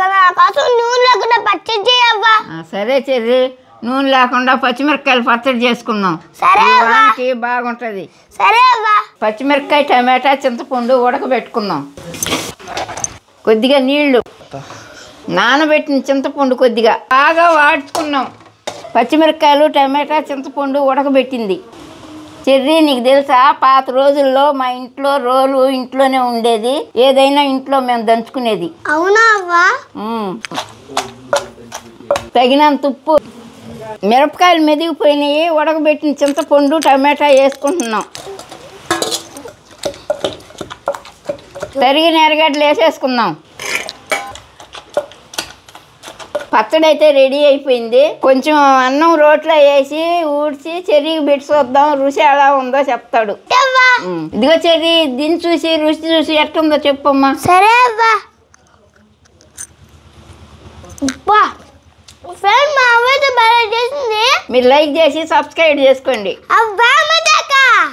కదా కోసం నూనె లేకుండా పచ్చడి చేయవ్వా. సరే చెర్రి, నూనె లేకుండా పచ్చిమిరపకాయలు పచ్చడి చేసుకుందాం. సరే బాగుంటది. సరే అవ్వా. పచ్చిమిరపకాయ, టమాటా, చింతపండు ఉడకబెట్టుకుందాం. కొద్దిగా నీళ్లు, నానబెట్టిన చింతపండు కొద్దిగా బాగా వాడుకున్నాం. పచ్చిమిరపకాయలు, టమాటా, చింతపండు ఉడకబెట్టింది. చెర్రీ, నీకు తెలుసా పాత రోజుల్లో మా ఇంట్లో రోలు ఇంట్లోనే ఉండేది. ఏదైనా ఇంట్లో మేము దంచుకునేది. అవునా అవ్వా? తగినంత ఉప్పు, మిరపకాయలు మెదిగిపోయినాయి. ఉడకబెట్టిన చింతపండు, టమాటా వేసుకుంటున్నాం. తరిగిన ఎర్రగడ్డలు వేసేసుకుందాం. పచ్చడి అయితే రెడీ అయిపోయింది. కొంచెం అన్నం రోట్లో వేసి ఊడ్చి చెర్రీకి పెట్టి చూద్దాం, రుచి ఎలా ఉందో చెప్తాడు. ఇదిగో చెర్రీ, దీన్ని చూసి రుచి చూసి ఎట్లుందో చెప్పమ్మా. సరే అవ్వా. మా అవ్వ అయితే బాగా చేసింది. మీరు లైక్ చేసి సబ్స్క్రైబ్ చేసుకోండి. అవ్వ